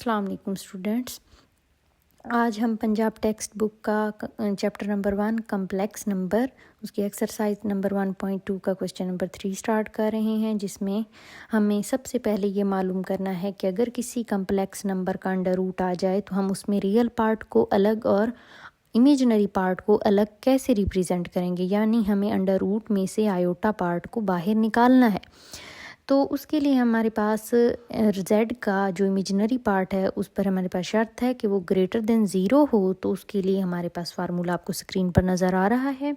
अस्सलाम वालेकुम स्टूडेंट्स। आज हम पंजाब टेक्स्ट बुक का चैप्टर नंबर 1 कम्प्लेक्स नंबर उसकी एक्सरसाइज नंबर 1.2 का क्वेश्चन नंबर 3 स्टार्ट कर रहे हैं, जिसमें हमें सबसे पहले ये मालूम करना है कि अगर किसी कम्प्लेक्स नंबर का अंडर रूट आ जाए तो हम उसमें रियल पार्ट को अलग और इमेजिनरी पार्ट को अलग कैसे रिप्रेजेंट करेंगे, यानी हमें अंडर रूट में से आयोटा पार्ट को बाहर निकालना है। तो उसके लिए हमारे पास z का जो इमेजिनरी पार्ट है उस पर हमारे पास शर्त है कि वो ग्रेटर देन 0 हो। तो उसके लिए हमारे पास फार्मूला आपको स्क्रीन पर नज़र आ रहा है,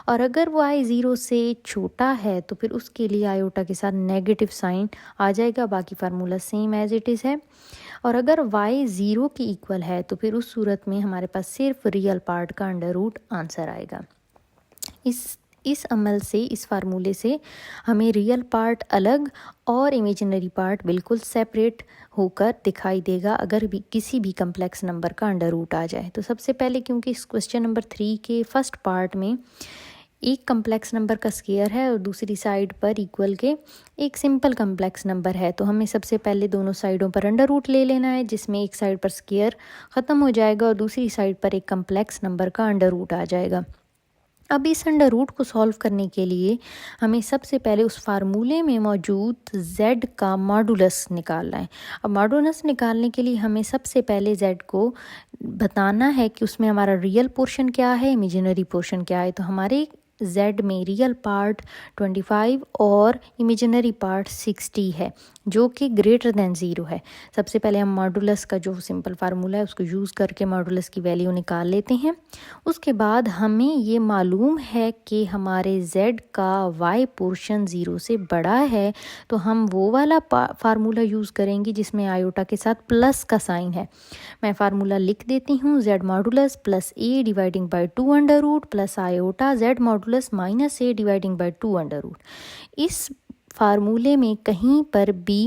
और अगर वो y 0 से छोटा है तो फिर उसके लिए आयोटा के साथ नेगेटिव साइन आ जाएगा, बाकी formula same as it is है। और अगर y 0 के इक्वल है तो फिर उस सूरत में हमारे पास सिर्फ रियल पार्ट का अंडर रूट आंसर आएगा। इस अमल से, इस फार्मूले से हमें रियल पार्ट अलग और इमेजिनरी पार्ट बिल्कुल सेपरेट होकर दिखाई देगा अगर भी किसी भी कम्प्लेक्स नंबर का अंडर रूट आ जाए। तो सबसे पहले, क्योंकि इस क्वेश्चन नंबर 3 के फर्स्ट पार्ट में एक कम्प्लेक्स नंबर का स्क्वायर है और दूसरी साइड पर इक्वल के एक सिंपल कम्प्लेक्स नंबर है, तो हमें सबसे पहले दोनों साइडों पर अंडर रूट ले लेना है, जिसमें एक साइड पर स्क्वायर ख़त्म हो जाएगा और दूसरी साइड पर एक कम्प्लेक्स नंबर का अंडर रूट आ जाएगा। अब इस अंडर रूट को सॉल्व करने के लिए हमें सबसे पहले उस फार्मूले में मौजूद z का मॉडुलस निकालना है। अब मॉडुलस निकालने के लिए हमें सबसे पहले z को बताना है कि उसमें हमारा रियल पोर्शन क्या है, इमेजिनरी पोर्शन क्या है। तो हमारे z में रियल पार्ट 25 और इमेजिनरी पार्ट 60 है, जो कि ग्रेटर देन 0 है। सबसे पहले हम मॉडुलस का जो सिंपल फार्मूला है उसको यूज़ करके मॉडुलस की वैल्यू निकाल लेते हैं। उसके बाद हमें ये मालूम है कि हमारे z का y पोर्शन 0 से बड़ा है, तो हम वो वाला फार्मूला यूज़ करेंगे जिसमें आयोटा के साथ प्लस का साइन है। मैं फार्मूला लिख देती हूँ, z modulus plus a dividing by 2 under root plus iota z modulus minus a dividing by 2 under root. इस फार्मूले में कहीं पर भी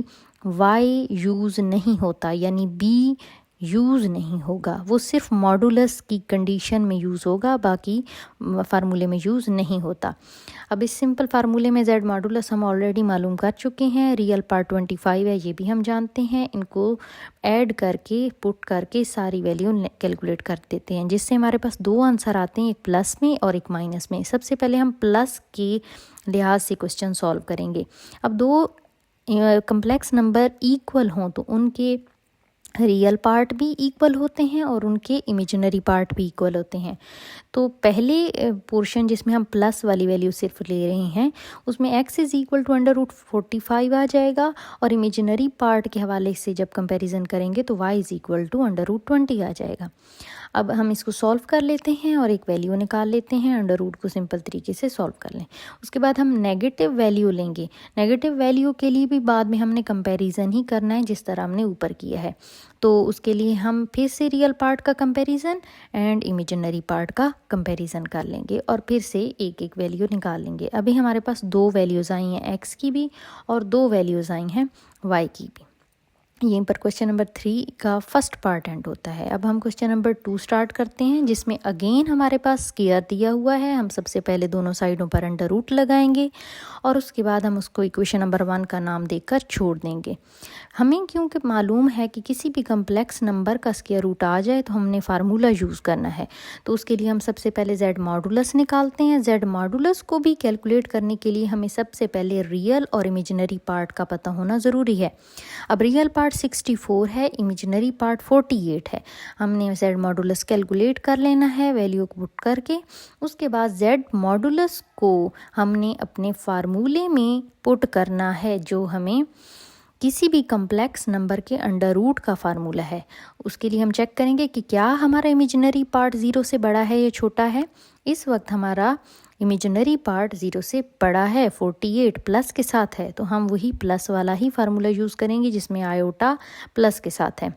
y यूज़ नहीं होता, यानी b यूज़ नहीं होगा, वो सिर्फ मॉडुलस की कंडीशन में यूज़ होगा, बाकी फार्मूले में यूज़ नहीं होता। अब इस सिंपल फार्मूले में z मॉडुलस हम ऑलरेडी मालूम कर चुके हैं, रियल पार्ट 25 है ये भी हम जानते हैं। इनको ऐड करके पुट करके सारी वैल्यू कैलकुलेट कर देते हैं, जिससे हमारे पास दो आंसर आते हैं, एक प्लस में और एक माइनस में। सबसे पहले हम प्लस के लिहाज से क्वेश्चन सॉल्व करेंगे। अब दो कम्प्लेक्स नंबर इक्वल हों तो उनके रियल पार्ट भी इक्वल होते हैं और उनके इमेजिनरी पार्ट भी इक्वल होते हैं। तो पहले पोर्शन जिसमें हम प्लस वाली वैल्यू सिर्फ ले रहे हैं उसमें x is equal to under root 45 आ जाएगा, और इमेजिनरी पार्ट के हवाले से जब कंपैरिजन करेंगे तो y is equal to under root 20 आ जाएगा। अब हम इसको सॉल्व कर लेते हैं और एक वैल्यू निकाल लेते हैं, अंडर रूट को सिंपल तरीके से सॉल्व कर लें। उसके बाद हम नेगेटिव वैल्यू लेंगे। नेगेटिव वैल्यू के लिए भी बाद में हमने कंपैरिजन ही करना है जिस तरह हमने ऊपर किया है। तो उसके लिए हम फिर से रियल पार्ट का कंपैरिजन एंड इमेजिनरी पार्ट का कंपैरिजन कर लेंगे और फिर से एक एक वैल्यू निकाल लेंगे। अभी हमारे पास दो वैल्यूज़ आई हैं, x की भी और दो वैल्यूज़ आई हैं y की भी। यहीं पर क्वेश्चन नंबर 3 का फर्स्ट पार्ट एंड होता है। अब हम क्वेश्चन नंबर 2 स्टार्ट करते हैं, जिसमें अगेन हमारे पास स्क्वायर दिया हुआ है। हम सबसे पहले दोनों साइडों पर अंडर रूट लगाएंगे और उसके बाद हम उसको इक्वेशन नंबर 1 का नाम देकर छोड़ देंगे। हमें क्योंकि मालूम है कि किसी भी कम्प्लेक्स नंबर का स्क्वायर रूट आ जाए तो हमने फार्मूला यूज़ करना है, तो उसके लिए हम सबसे पहले z मॉडुलस निकालते हैं। z मॉडुलस को भी कैलकुलेट करने के लिए हमें सबसे पहले रियल और इमेजिनरी पार्ट का पता होना ज़रूरी है। अब रियल पार्ट 64 है, इमेजिनरी पार्ट 48 है। हमने z मॉडुलस कैलकुलेट कर लेना है वैल्यू को पुट करके। उसके बाद z मॉडुलस को हमने अपने फार्मूले में पुट करना है, जो हमें किसी भी कम्प्लेक्स नंबर के अंडर रूट का फार्मूला है। उसके लिए हम चेक करेंगे कि क्या हमारा इमेजिनरी पार्ट 0 से बड़ा है या छोटा है। इस वक्त हमारा इमेजिनरी पार्ट 0 से बड़ा है, 48 प्लस के साथ है, तो हम वही प्लस वाला ही फार्मूला यूज़ करेंगे जिसमें आयोटा प्लस के साथ है।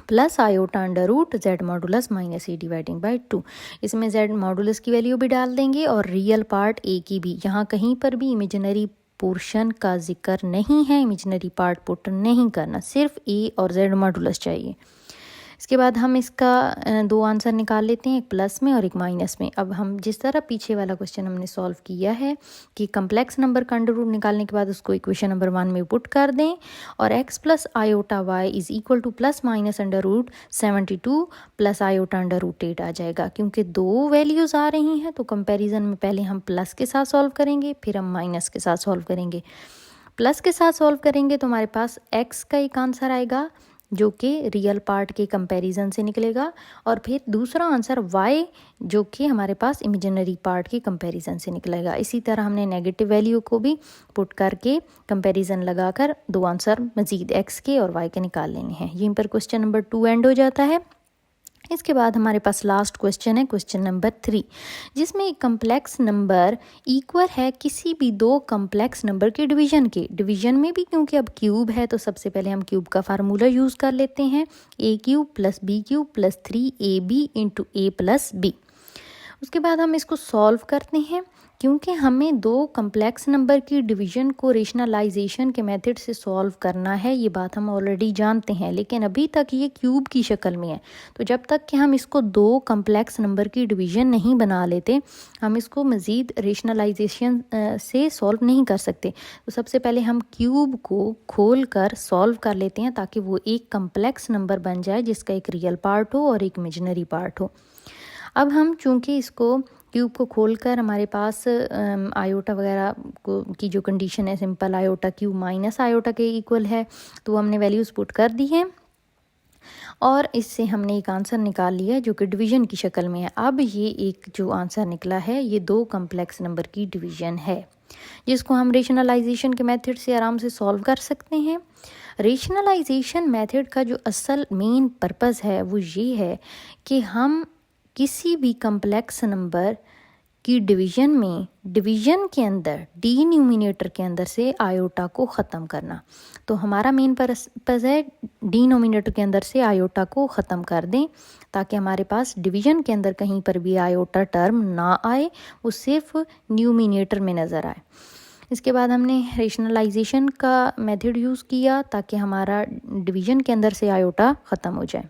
Plus iota under root z modulus minus a dividing by 2। इसमें z मॉडुलस की वैल्यू भी डाल देंगे और रियल पार्ट a की भी। यहाँ कहीं पर भी इमेजिनरी पोर्शन का जिक्र नहीं है, इमेजिनरी पार्ट पुट नहीं करना, सिर्फ a और z मॉडुलस चाहिए। इसके बाद हम इसका दो आंसर निकाल लेते हैं, एक प्लस में और एक माइनस में। अब हम जिस तरह पीछे वाला क्वेश्चन हमने सॉल्व किया है कि कम्प्लेक्स नंबर का अंडर रूट निकालने के बाद उसको इक्वेशन नंबर 1 में पुट कर दें और x plus iota y is equal to plus minus under root 72 plus iota under root 8 आ जाएगा। क्योंकि दो वैल्यूज़ आ रही हैं तो कंपैरिजन में पहले हम प्लस के साथ सॉल्व करेंगे, फिर हम माइनस के साथ सॉल्व करेंगे। प्लस के साथ सॉल्व करेंगे तो हमारे पास x का एक आंसर आएगा जो कि रियल पार्ट के कंपैरिजन से निकलेगा, और फिर दूसरा आंसर y जो कि हमारे पास इमेजिनरी पार्ट के कंपैरिजन से निकलेगा। इसी तरह हमने नेगेटिव वैल्यू को भी पुट करके कंपैरिजन लगाकर दो आंसर मज़ीद x के और y के निकाल लेने हैं। यहीं पर क्वेश्चन नंबर 2 एंड हो जाता है। इसके बाद हमारे पास लास्ट क्वेश्चन है, क्वेश्चन नंबर 3, जिसमें एक कम्प्लेक्स नंबर इक्वल है किसी भी दो कम्प्लेक्स नंबर के डिवीजन के। डिवीजन में भी क्योंकि अब क्यूब है तो सबसे पहले हम क्यूब का फार्मूला यूज़ कर लेते हैं, a cube plus b cube plus 3ab into a plus b। उसके बाद हम इसको सॉल्व करते हैं। क्योंकि हमें दो कम्प्लेक्स नंबर की डिवीज़न को रेशनलाइजेशन के मेथड से सॉल्व करना है, ये बात हम ऑलरेडी जानते हैं, लेकिन अभी तक ये क्यूब की शक्ल में है। तो जब तक कि हम इसको दो कम्प्लेक्स नंबर की डिवीज़न नहीं बना लेते हम इसको मज़ीद रेशनलाइजेशन से सॉल्व नहीं कर सकते। तो सबसे पहले हम क्यूब को खोल कर सॉल्व कर लेते हैं ताकि वो एक कम्प्लेक्स नंबर बन जाए जिसका एक रियल पार्ट हो और एक इमेजिनरी पार्ट हो। अब हम चूँकि इसको क्यूब को खोलकर हमारे पास आयोटा वगैरह की जो कंडीशन है simple iota cube minus iota के इक्वल है, तो हमने वैल्यूज़ पुट कर दी हैं और इससे हमने एक आंसर निकाल लिया जो कि डिवीज़न की शक्ल में है। अब ये एक जो आंसर निकला है ये दो कम्प्लेक्स नंबर की डिवीज़न है जिसको हम रेशनलाइजेशन के मेथड से आराम से सॉल्व कर सकते हैं। रेशनलाइजेशन मेथड का जो असल मेन पर्पज़ है वो ये है कि हम किसी भी कम्प्लेक्स नंबर की डिवीज़न में डिवीज़न के अंदर डिनोमिनेटर के अंदर से आयोटा को ख़त्म करना। तो हमारा मेन पर्पज़ है डिनोमिनेटर के अंदर से आयोटा को ख़त्म कर दें ताकि हमारे पास डिवीज़न के अंदर कहीं पर भी आयोटा टर्म ना आए, वो सिर्फ न्यूमिनेटर में नज़र आए। इसके बाद हमने रेशनलाइजेशन का मेथड यूज़ किया ताकि हमारा डिवीज़न के अंदर से आयोटा ख़त्म हो जाए।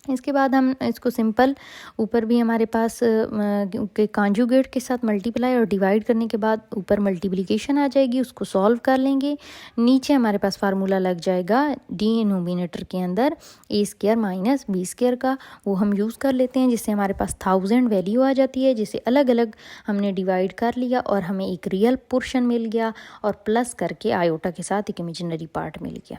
इसके बाद हम इसको सिंपल ऊपर भी हमारे पास के कॉन्जुगेट के साथ मल्टीप्लाई और डिवाइड करने के बाद ऊपर मल्टीप्लिकेशन आ जाएगी, उसको सॉल्व कर लेंगे। नीचे हमारे पास फार्मूला लग जाएगा डिनोमिनेटर के अंदर a square minus b square का, वो हम यूज़ कर लेते हैं जिससे हमारे पास 1000 वैल्यू आ जाती है, जिसे अलग अलग हमने डिवाइड कर लिया और हमें एक रियल पोर्शन मिल गया और प्लस करके आयोटा के साथ एक इमेजिनरी पार्ट मिल गया।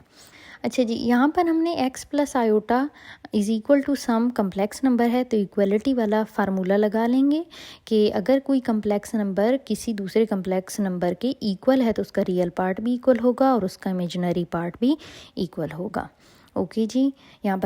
अच्छा जी, यहाँ पर हमने x plus iota is equal to some complex number है तो इक्वलिटी वाला फार्मूला लगा लेंगे कि अगर कोई कम्प्लेक्स नंबर किसी दूसरे कम्प्लेक्स नंबर के इक्वल है तो उसका रियल पार्ट भी इक्वल होगा और उसका इमेजिनरी पार्ट भी इक्वल होगा। ओके जी, यहाँ पर